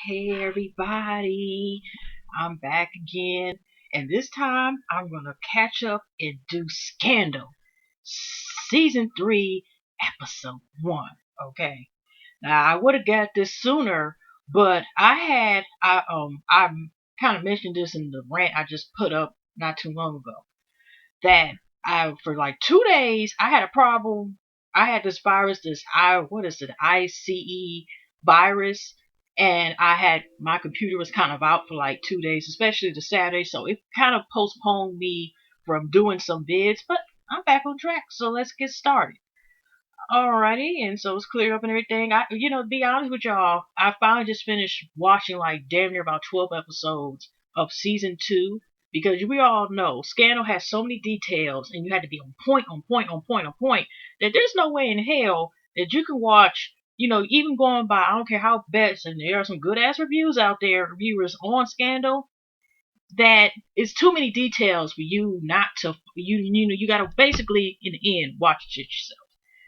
Hey everybody, I'm back again, and this time I'm gonna catch up and do Scandal, season 3, episode 1. Okay, now I would have got this sooner, but I kind of mentioned this in the rant I just put up not too long ago that I for like 2 days I had a problem. I had this virus, this I what is it, ICE virus, and I had my computer was kind of out for like 2 days, especially the Saturday, so it kind of postponed me from doing some vids, but I'm back on track, so let's get started. Alrighty, and so it's cleared up and everything. To be honest with y'all, I finally just finished watching like damn near about 12 episodes of season 2 because we all know Scandal has so many details and you had to be on point, on point, on point, on point that there's no way in hell that you can watch, even going by, I don't care how best, and there are some good ass reviews out there, reviewers on Scandal, that it's too many details for you not to, you gotta basically, in the end, watch it yourself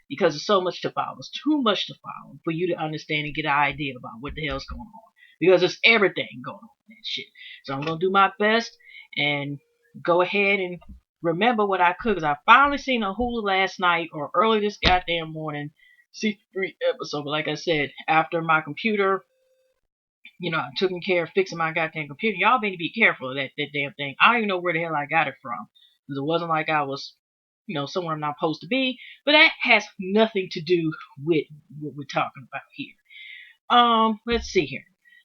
because there's so much to follow. It's too much to follow for you to understand and get an idea about what the hell's going on. Because there's everything going on in that shit. So I'm gonna do my best and go ahead and remember what I could. Because I finally seen a Hulu last night or early this goddamn morning. Season 3 episode. But like I said, after my computer, I took care of fixing my goddamn computer. Y'all need to be careful of that damn thing. I don't even know where the hell I got it from. Because it wasn't like I was somewhere I'm not supposed to be. But that has nothing to do with what we're talking about here. Let's see here.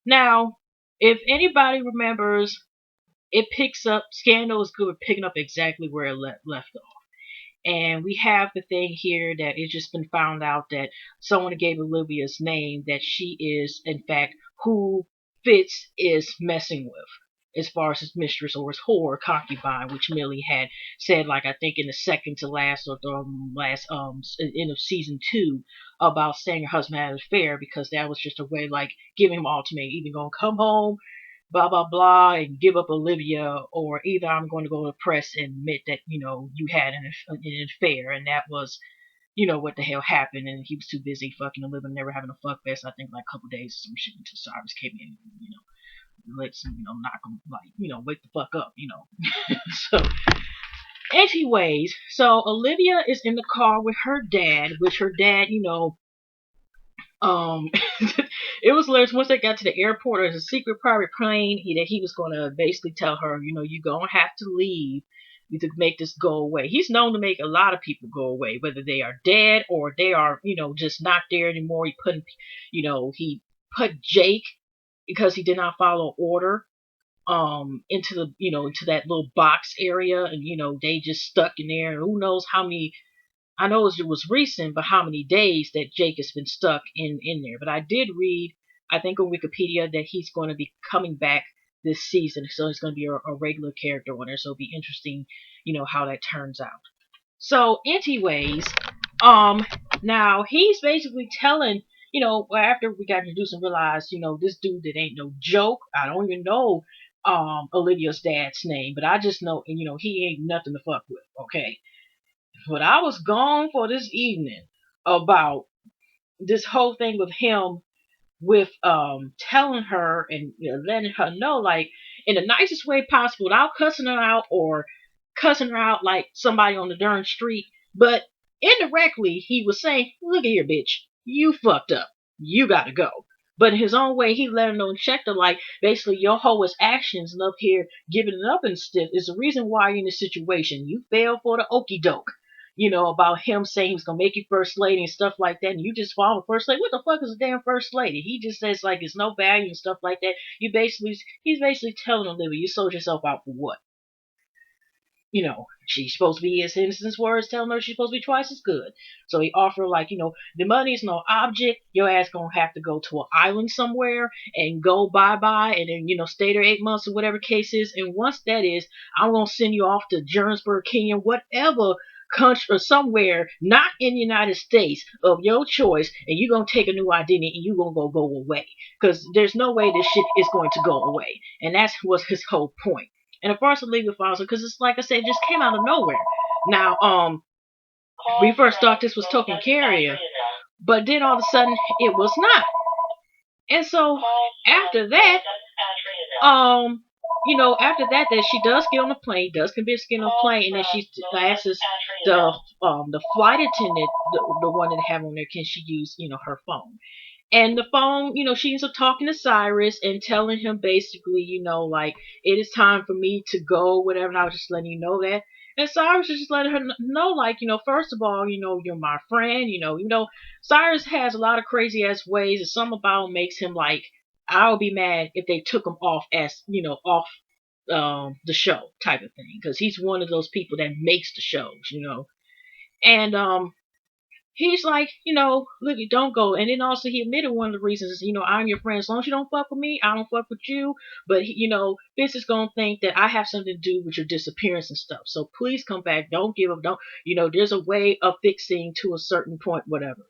Now, if anybody remembers, it picks up. Scandal is good at picking up exactly where it left off. And we have the thing here that it's just been found out that someone gave Olivia's name that she is, in fact, who Fitz is messing with as far as his mistress or his whore concubine, which Millie had said, like I think in the second to last or the last end of season 2 about saying her husband had an affair because that was just a way like giving him ultimatum, either gonna come home blah blah blah and give up Olivia, or either I'm going to go to the press and admit that you had an affair, and that was what the hell happened, and he was too busy fucking Olivia, never having a fuck fest. I think like a couple days or some shit until Cyrus came in, and, let's knock him like wake the fuck up, so. Anyways, so Olivia is in the car with her dad, which her dad, um, it was hilarious once they got to the airport. There's a secret private plane. He was going to basically tell her, you're going to have to leave to make this go away. He's known to make a lot of people go away, whether they are dead or they are, just not there anymore. He put Jake because he did not follow order into the into that little box area, and they just stuck in there, and who knows how many. I know it was recent, but how many days that Jake has been stuck in there. But I did read, I think on Wikipedia, that he's going to be coming back this season, so he's going to be a regular character on there. So it'll be interesting, how that turns out. So, anyways, now he's basically telling, after we got introduced and realized, this dude that ain't no joke. I don't even know Olivia's dad's name, but I just know, and he ain't nothing to fuck with. Okay, but I was gone for this evening about this whole thing with him with telling her and letting her know like in the nicest way possible without cussing her out or cussing her out like somebody on the darn street, but indirectly he was saying, look at here, bitch, you fucked up, you gotta go. But in his own way, he let her know and checked her like basically your whole actions and up here giving it up and stiff is the reason why you're in this situation. You fell for the okey doke, about him saying he was gonna make you first lady and stuff like that, and you just follow first lady. What the fuck is a damn first lady? He just says like it's no value and stuff like that. He's basically telling Olivia, you sold yourself out for what? She's supposed to be, as Henderson's words, telling her she's supposed to be twice as good. So he offered like, the money's no object. Your ass gonna have to go to an island somewhere and go bye bye, and then stay there 8 months or whatever case is. And once that is, I'm gonna send you off to Johannesburg, Kenya, whatever country or somewhere not in the United States of your choice, and you're gonna take a new identity and you're gonna go away. Because there's no way this shit is going to go away. And that's was his whole point. And of course, the legal files, because it's like I said, it just came out of nowhere. Now, we first thought this was Token Carrier, but then all of a sudden it was not. And so after that, um, after that, that she does get on the plane, does convince to get on the plane, and then she asks the flight attendant, the one that they have on there, can she use her phone? And the phone, she ends up talking to Cyrus and telling him basically, like, it is time for me to go, whatever. And I was just letting you know that. And Cyrus is just letting her know, like, first of all, you're my friend, Cyrus has a lot of crazy ass ways, and some about him makes him like, I would be mad if they took him off as, off the show type of thing, because he's one of those people that makes the shows. And he's like, look, you don't go. And then also he admitted one of the reasons is, I'm your friend. As long as you don't fuck with me, I don't fuck with you. But, Vince is going to think that I have something to do with your disappearance and stuff. So please come back. Don't give up. Don't, there's a way of fixing to a certain point, whatever.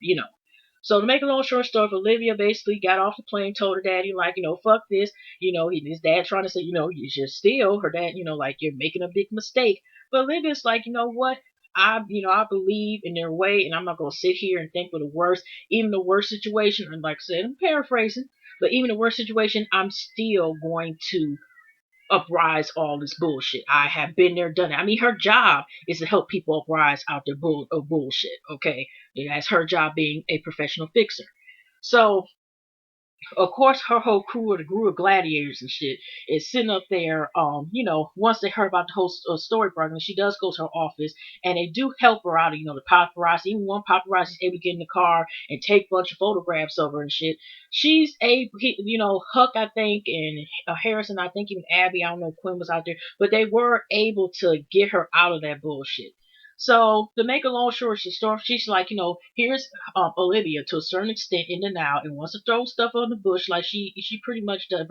So to make a long short story, Olivia basically got off the plane, told her daddy, like, fuck this. His dad trying to say, you should steal. Her dad, like, you're making a big mistake. But Olivia's like, you know what? I believe in their way, and I'm not gonna sit here and think for the worst. Even the worst situation, and like I said, I'm paraphrasing, but even the worst situation, I'm still going to uprise all this bullshit. I have been there, done it. I mean, her job is to help people uprise out their bullshit. Okay, that's her job being a professional fixer. So of course, her whole crew of the crew of gladiators and shit is sitting up there. Once they heard about the whole story program, she does go to her office, and they do help her out. The paparazzi, even one paparazzi is able to get in the car and take a bunch of photographs of her and shit. She's Huck, I think, and Harrison, I think, even Abby, I don't know if Quinn was out there, but they were able to get her out of that bullshit. So to make a long story, she's like, here's Olivia to a certain extent in the now, and wants to throw stuff on the bush, like she pretty much does,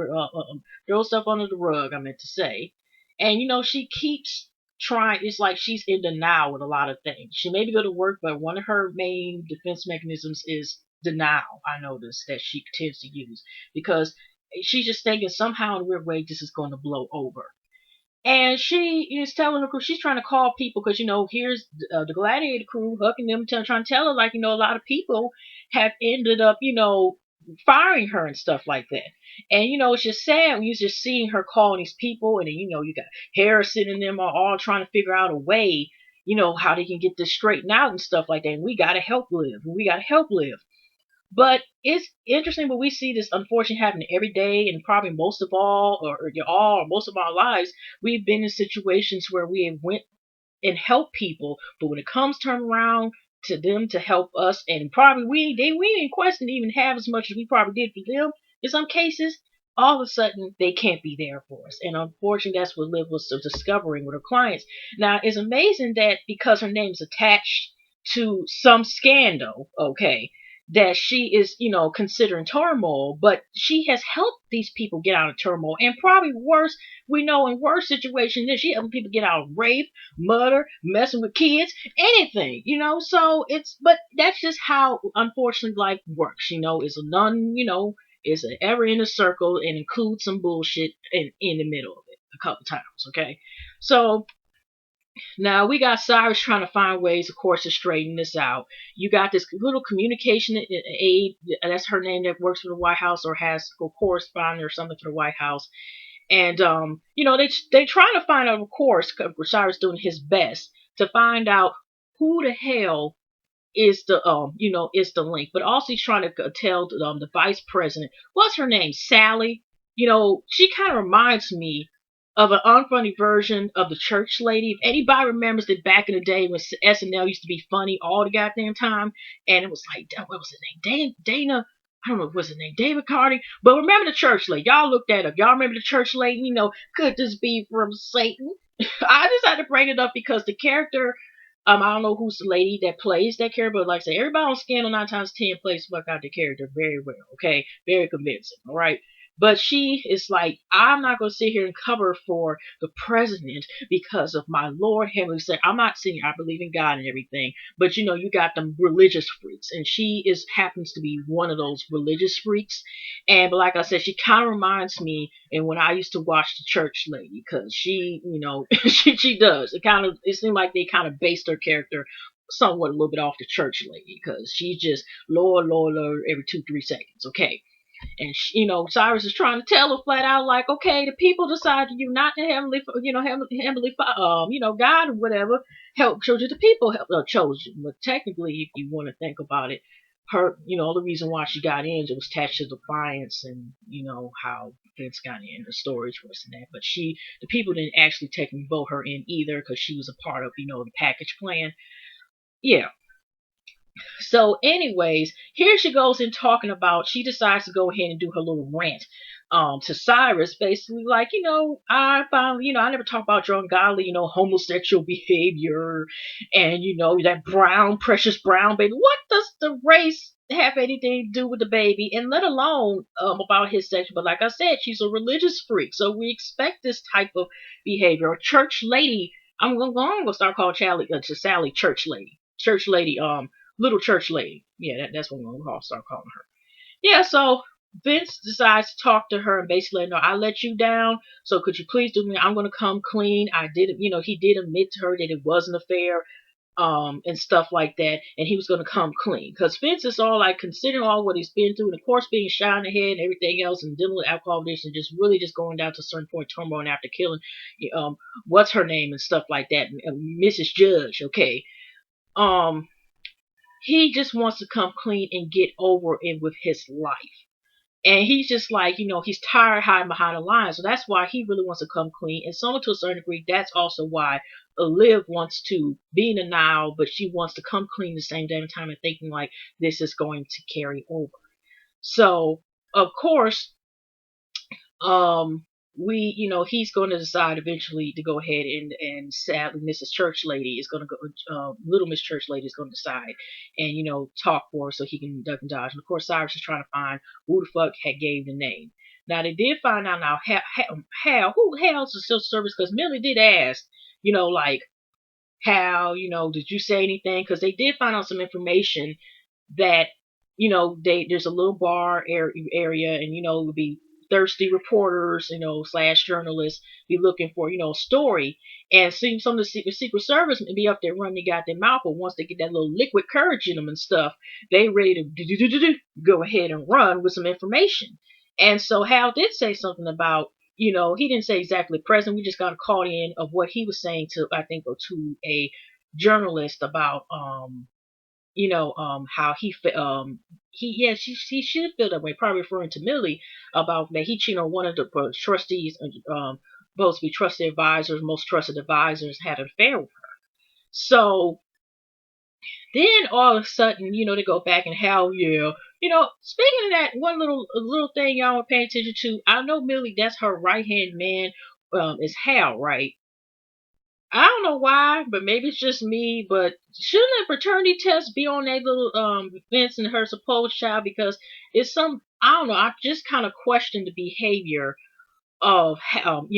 throw stuff under the rug. I meant to say, and she keeps trying. It's like she's in the now with a lot of things. She maybe go to work, but one of her main defense mechanisms is denial. I noticed that she tends to use because she's just thinking somehow in a weird way this is going to blow over. And she is telling her crew, she's trying to call people because, here's the Gladiator crew, hucking them, trying to tell her, like, a lot of people have ended up, firing her and stuff like that. And, it's just sad when you're just seeing her calling these people. And then, you got Harrison and them are all trying to figure out a way, how they can get this straightened out and stuff like that. And we got to help Liv. We got to help Liv. But it's interesting when we see this unfortunately happening every day, and probably most of all, or most of our lives, we've been in situations where we have went and helped people, but when it comes turn around to them to help us, and probably we didn't question even have as much as we probably did for them in some cases. All of a sudden, they can't be there for us, and unfortunately, that's what Liv was discovering with her clients. Now, it's amazing that because her name is attached to some scandal, okay, that she is, considering turmoil, but she has helped these people get out of turmoil. And probably worse, we know in worse situations, she helping people get out of rape, murder, messing with kids, anything. So but that's just how, unfortunately, life works, is a is an ever in a circle and includes some bullshit in the middle of it a couple times, okay? So, now we got Cyrus trying to find ways, of course, to straighten this out. You got this little communication aide, that's her name, that works for the White House or has a correspondent or something for the White House. And they trying to find out, of course, Cyrus doing his best to find out who the hell is the link. But also he's trying to tell the vice president, what's her name, Sally. She kind of reminds me of an unfunny version of the church lady. If anybody remembers that back in the day when SNL used to be funny all the goddamn time, and it was like, what was her name, Dana. I don't know what was her name, David Carty. But remember the church lady. Y'all look that up. Y'all remember the church lady? Could this be from Satan? I just had to bring it up because the character, I don't know who's the lady that plays that character, but like I say, everybody on Scandal 9 times 10 plays fuck out the character very well, okay? Very convincing, all right? But she is like, I'm not going to sit here and cover for the president because of my Lord Heavenly Said. I'm not saying I believe in God and everything, but you got them religious freaks, and she happens to be one of those religious freaks. And but like I said, she kind of reminds me, and when I used to watch the church lady, because she, she does. It seemed like they kind of based her character somewhat a little bit off the church lady, because she's just Lord, Lord, Lord every 2-3 seconds, okay? And Cyrus is trying to tell her flat out, like, okay, the people decided you not the heavenly, God or whatever, help chose you. The people chose you. But technically, if you want to think about it, her, the reason why she got in, it was attached to defiance, and how Vince got in, the storage was and that. But the people didn't actually technically vote her in either, because she was a part of, the package plan. Yeah. So, anyways, here she goes in talking about, she decides to go ahead and do her little rant to Cyrus, basically like, I found, I never talk about your ungodly, homosexual behavior, and that brown, precious brown baby. What does the race have anything to do with the baby, and let alone about his sex? But like I said, she's a religious freak, so we expect this type of behavior. A church lady, I'm gonna start calling Sally church lady, little church lady. Yeah, that's what I'm gonna start calling her. Yeah, so Vince decides to talk to her and basically let her know, I let you down, so could you please do me? I'm gonna come clean. I did, he did admit to her that it wasn't a fair, and stuff like that, and he was gonna come clean. Because Vince is all like, considering all what he's been through, and of course being shot in the head and everything else, and dealing with alcohol addiction, just really just going down to a certain point, turmoil, and after killing, what's her name and stuff like that, Mrs. Judge. Okay, um he just wants to come clean and get over it with his life. And he's just like, he's tired hiding behind the lines. So that's why he really wants to come clean. And so to a certain degree, that's also why Liv wants to be in denial, but she wants to come clean at the same damn time, and thinking like this is going to carry over. So, of course, um he's going to decide eventually to go ahead, and sadly Mrs. Church Lady is going to go, little Miss Church Lady is going to decide and talk for her so he can duck and dodge. And of course Cyrus is trying to find who the fuck had gave the name. Now they did find out now how who the hell's the civil service, because Millie did ask, like, how, did you say anything, because they did find out some information that there's a little bar area, and it would be thirsty reporters, slash journalists, be looking for a story, and seeing some of the secret service be up there running their mouth, but once they get that little liquid courage in them and stuff, they ready to go ahead and run with some information. And so Hal did say something about, he didn't say exactly present. We just got a call in of what he was saying to, I think, or to a journalist about, how he should feel that way, probably referring to Millie, about that he cheated on one of the trustees, supposed to be trusted advisors, most trusted advisors, had an affair with her. So then all of a sudden, they go back and hell yeah. Speaking of that, one little thing y'all are paying attention to, I know Millie, that's her right hand man, is Hal, right? I don't know why, but maybe it's just me, but shouldn't a paternity test be on that little Vince and her supposed child? Because it's some, I don't know, I just kind of question the behavior of Hal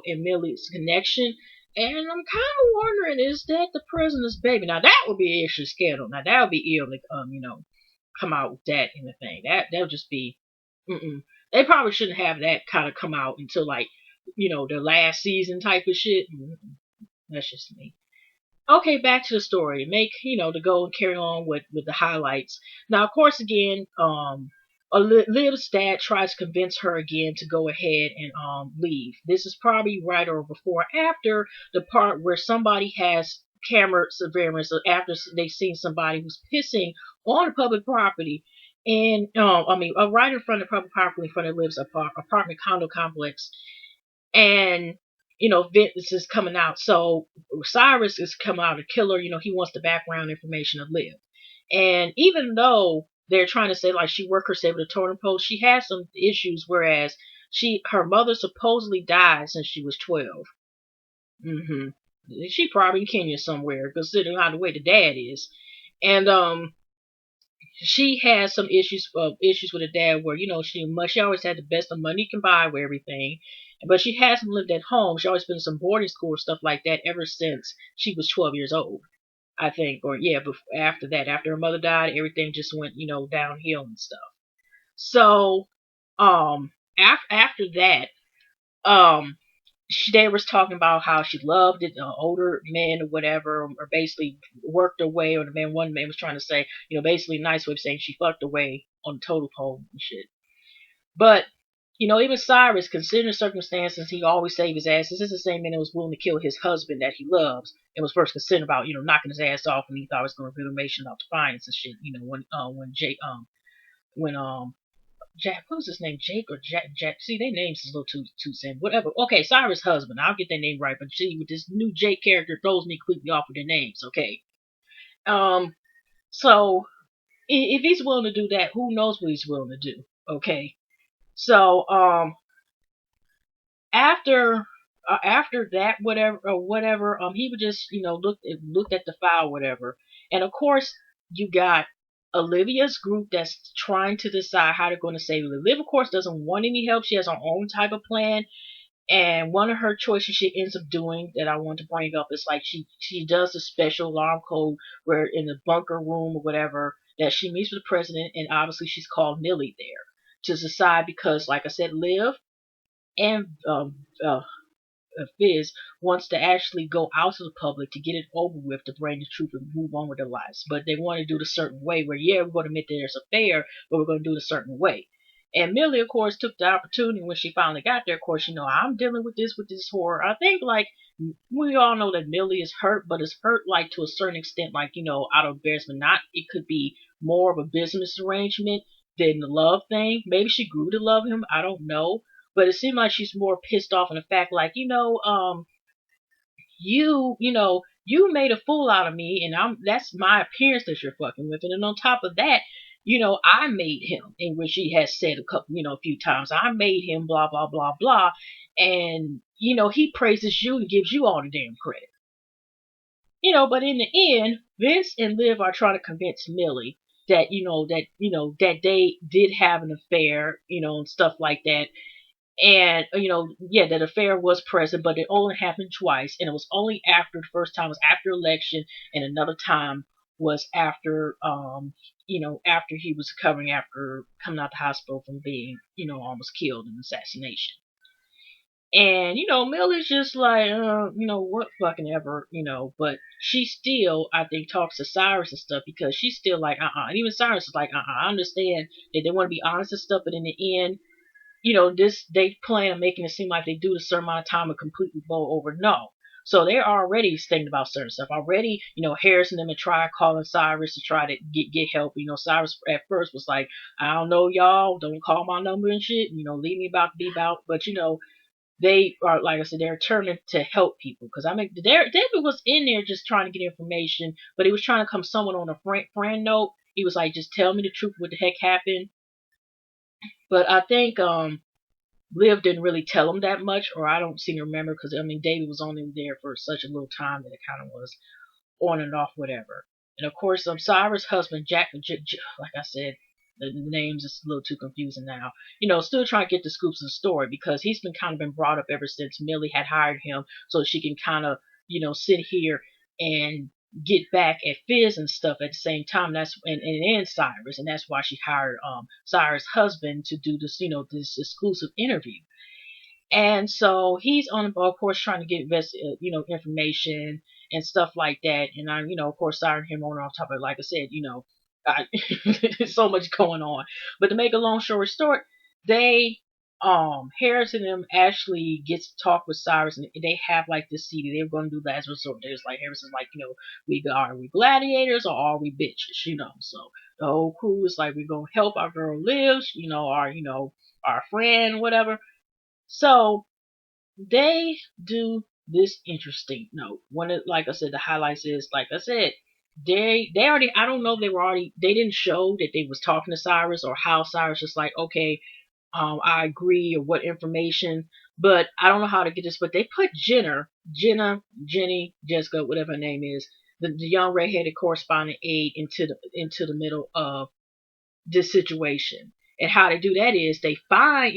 and Millie's connection. And I'm kind of wondering, is that the president's baby? Now that would be an issue scandal. Now that would be ill to come out with that in the thing. That would just be, mm-mm. They probably shouldn't have that kind of come out until like, the last season type of shit. Mm-mm. That's just me. Okay, back to the story. Make, to go and carry on with the highlights. Now, of course, again, Liv's dad tries to convince her again to go ahead and leave. This is probably right or before or after the part where somebody has camera surveillance, after they've seen somebody who's pissing on public property. And right in front of public property, in front of Liv's apartment condo complex, and Vince is coming out. So Cyrus is coming out to kill her. He wants the background information of Liv. And even though they're trying to say like she worked herself with a totem pole, she has some issues. Whereas her mother supposedly died since she was 12. Mm-hmm. She probably in Kenya somewhere, considering how the way the dad is. And she has some issues with her dad, where she always had the best of money can buy with everything, but she hasn't lived at home. She always been in some boarding school or stuff like that ever since she was 12 years old, I think. Or yeah, but after that, after her mother died, everything just went downhill and stuff. So after that, um they was talking about how she loved it, older men or whatever, or basically worked her way, or one man was trying to say, basically a nice way of saying she fucked her way on the total pole and shit. But even Cyrus, considering the circumstances, he always saved his ass. This is the same man that was willing to kill his husband that he loves and was first concerned about, knocking his ass off, and he thought it was going to reveal information about defiance and shit. When Jake, when Jack, what was his name? Jake or Jack? See, their names is a little too same. Whatever. Okay, Cyrus' husband. I'll get their name right, but see, with this new Jake character, throws me completely off with their names. Okay. Um. So if he's willing to do that, who knows what he's willing to do? Okay. So after that whatever he would just looked at the file whatever, and of course you got Olivia's group that's trying to decide how they're going to save Liv. Of course doesn't want any help. She has her own type of plan, and one of her choices she ends up doing that I want to bring up is like she does a special alarm code where in the bunker room or whatever that she meets with the president, and obviously she's called Millie there to decide because like I said, Liv and Fizz wants to actually go out to the public to get it over with, to bring the truth and move on with their lives. But they want to do it a certain way where, yeah, we're going to admit that there's a fair, but we're going to do it a certain way. And Millie, of course, took the opportunity when she finally got there. Of course, I'm dealing with this horror. I think, like, we all know that Millie is hurt, but it's hurt, like, to a certain extent, like, out of embarrassment. Not, it could be more of a business arrangement than the love thing. Maybe she grew to love him. I don't know. But it seemed like she's more pissed off in the fact, like, you made a fool out of me, and that's my appearance that you're fucking with. And then on top of that, I made him, in which she has said a few times, I made him, blah, blah, blah, blah. And, he praises you and gives you all the damn credit. But in the end, Vince and Liv are trying to convince Millie that they did have an affair, and stuff like that. And yeah, that affair was present, but it only happened twice, and it was only after the first time was after election, and another time was after after he was recovering after coming out the hospital from being almost killed in assassination. And Millie's just like what fucking ever, but she still I think talks to Cyrus and stuff because she's still like and even Cyrus is like I understand that they want to be honest and stuff, but in the end this they plan on making it seem like they do a certain amount of time and completely blow over. No. So they're already thinking about certain stuff. Already, Harris and them had tried calling Cyrus to try to get help. Cyrus at first was like, I don't know, y'all, don't call my number and shit. Leave me about to be about. But they are, like I said, they're determined to help people. Because I mean, David was in there just trying to get information, but he was trying to come someone on a friend note. He was like, just tell me the truth, what the heck happened. But I think Liv didn't really tell him that much, or I don't seem to remember, because I mean David was only there for such a little time that it kind of was on and off, whatever. And of course, Cyrus' husband Jack, like I said, the names is a little too confusing now. Still trying to get the scoops of the story because he's been kind of been brought up ever since Millie had hired him, so she can kind of sit here and get back at Fizz and stuff at the same time. That's and Cyrus, and that's why she hired Cyrus' husband to do this this exclusive interview. And so he's on, of course, trying to get information and stuff like that. And I, of course, signed him on off top of it. Like I said, there's so much going on. But to make a long story short, they, Harris and them actually gets to talk with Cyrus, and they have like this CD. They were going to do last resort. There's like Harris is like, are we gladiators or are we bitches? So the whole crew is like, we're gonna help our girl live. Our friend, whatever. So they do this interesting note. One of, like I said, the highlights is, like I said, they already, I don't know if they didn't show that they was talking to Cyrus or how Cyrus was like, okay, I agree, or what information, but I don't know how to get this, but they put Jenny, Jessica, whatever her name is, the young redheaded correspondent aide into the middle of this situation. And how they do that is they find,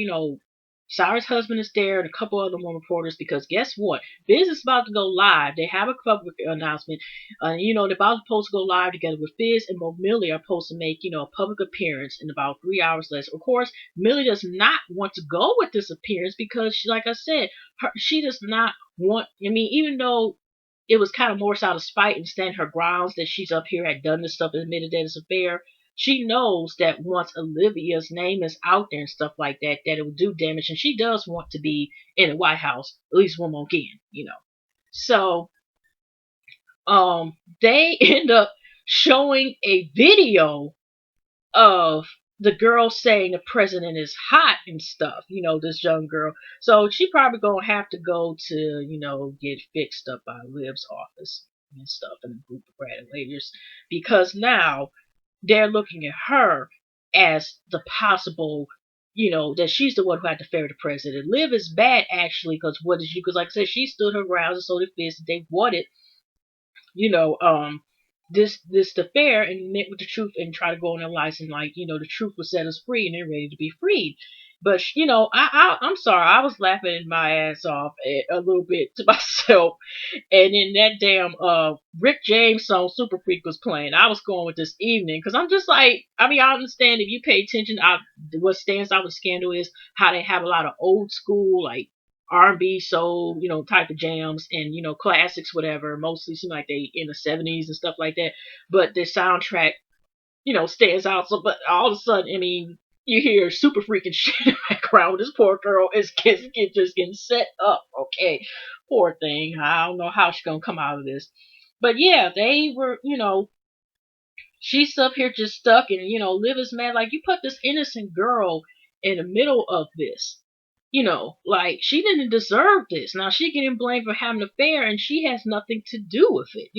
Cyrus' husband is there and a couple other more reporters, because guess what? Fizz is about to go live. They have a public announcement. They're about to supposed to go live together with Fizz and Millie are supposed to make, a public appearance in about 3 hours less. Of course, Millie does not want to go with this appearance because, like I said, she does not want, I mean, even though it was kind of more so out of spite and stand her grounds that she's up here had done this stuff and admitted that it's a affair, she knows that once Olivia's name is out there and stuff like that, that it will do damage, and she does want to be in the White House at least one more again. So, they end up showing a video of the girl saying the president is hot and stuff, this young girl. So she probably gonna have to go to, get fixed up by Liv's office and stuff and a group of regulators because now they're looking at her as the possible, that she's the one who had to ferry the president. Liv is bad actually because what did she? Because like I said, she stood her ground and so did Fist. They wanted you know, this the fair and admit with the truth and try to go on their lives and like, the truth will set us free and they're ready to be freed. But I'm sorry, I was laughing my ass off a little bit to myself, and then that damn Rick James song Super Freak was playing. I was going with this evening because I'm just like, I mean, I understand if you pay attention. What stands out with Scandal is how they have a lot of old school like R&B, soul, type of jams and classics, whatever. Mostly seem like they in the '70s and stuff like that. But the soundtrack, stands out. So, but all of a sudden, I mean, you hear super freaking shit in the background. This poor girl is just getting set up. Okay, poor thing. I don't know how she's gonna come out of this. But yeah, they were, she's up here just stuck, and Liv is mad. Like you put this innocent girl in the middle of this. Like she didn't deserve this. Now she getting blamed for having an affair, and she has nothing to do with it.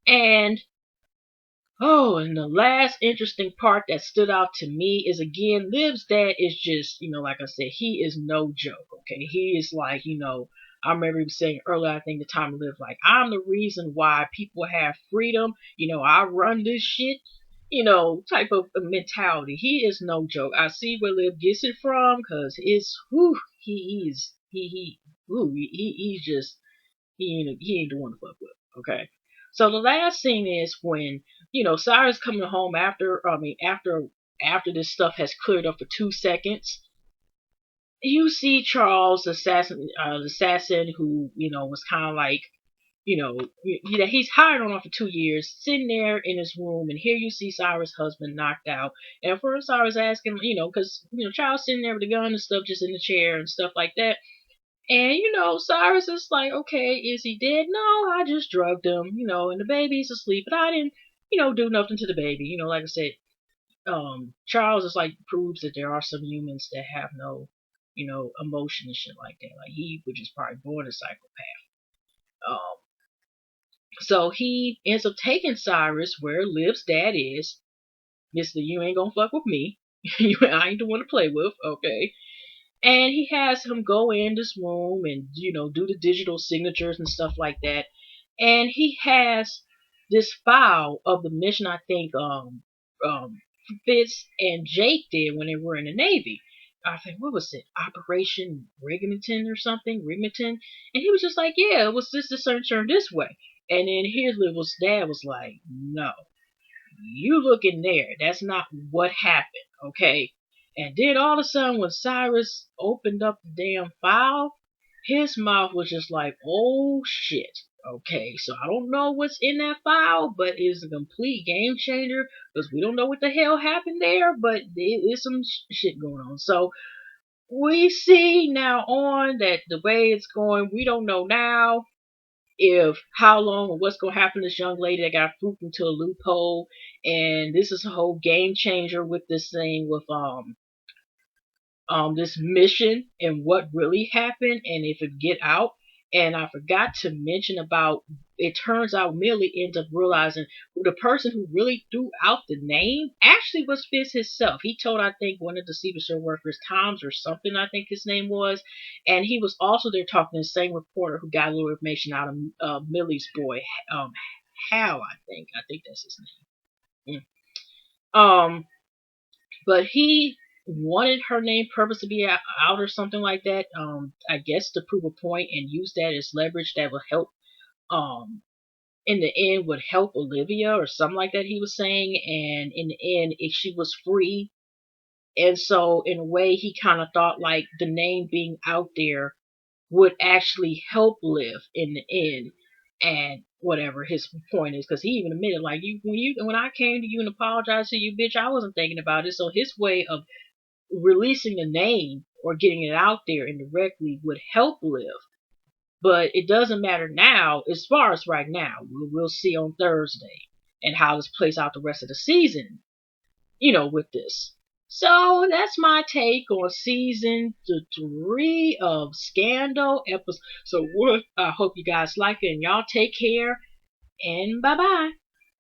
And oh, and the last interesting part that stood out to me is again, Liv's dad is just, like I said, he is no joke, okay? He is like, I remember he was saying earlier, I think the time to live, like, I'm the reason why people have freedom, I run this shit, type of mentality. He is no joke. I see where Liv gets it from, because it's, whew, he's just, he ain't the one to fuck with. Okay. So the last scene is when Cyrus coming home after this stuff has cleared up for 2 seconds. You see Charles, the assassin who was kind of like he's hired on for 2 years, sitting there in his room, and here you see Cyrus' husband knocked out. And at first I was asking, because Charles sitting there with the gun and stuff, just in the chair and stuff like that. And Cyrus is like, okay, is he dead? No, I just drugged him, and the baby's asleep, but I didn't, do nothing to the baby. Like I said, Charles is like proves that there are some humans that have no, emotion and shit like that. Like he was just probably born a psychopath. Um, so he ends up taking Cyrus where Liv's dad is. Mister, you ain't gonna fuck with me. I ain't the one to play with, okay? And he has him go in this room and do the digital signatures and stuff like that. And he has this file of the mission I think Fitz and Jake did when they were in the Navy. I think what was it, Operation Rigington or something, Rigington, and he was just like, yeah, it was this turn this way. And then his little dad was like, no, you look in there. That's not what happened, okay? And then all of a sudden, when Cyrus opened up the damn file, his mouth was just like, oh shit. Okay, so I don't know what's in that file, but it's a complete game changer because we don't know what the hell happened there, but there is some shit going on. So we see now on that the way it's going, we don't know now if how long or what's going to happen to this young lady that got fooped into a loophole. And this is a whole game changer with this thing with this mission and what really happened and if it get out. And I forgot to mention about, it turns out Millie ends up realizing who the person who really threw out the name actually was Fizz himself. He told, I think, one of the Secret Service workers, Tom's or something, I think his name was. And he was also there talking to the same reporter who got a little information out of Millie's boy, um, Hal, I think. I think that's his name. But he wanted her name purpose to be out or something like that. I guess to prove a point and use that as leverage that would help. In the end, would help Olivia or something like that. He was saying, and in the end, if she was free, and so in a way, he kind of thought like the name being out there would actually help Liv in the end. And whatever his point is, because he even admitted, like, when I came to you and apologized to you, bitch, I wasn't thinking about it. So his way of releasing the name or getting it out there indirectly would help Liv. But it doesn't matter now, as far as right now. We'll see on Thursday and how this plays out the rest of the season, with this. So that's my take on season 3 of Scandal episode. So what? I hope you guys like it, and y'all take care, and bye bye.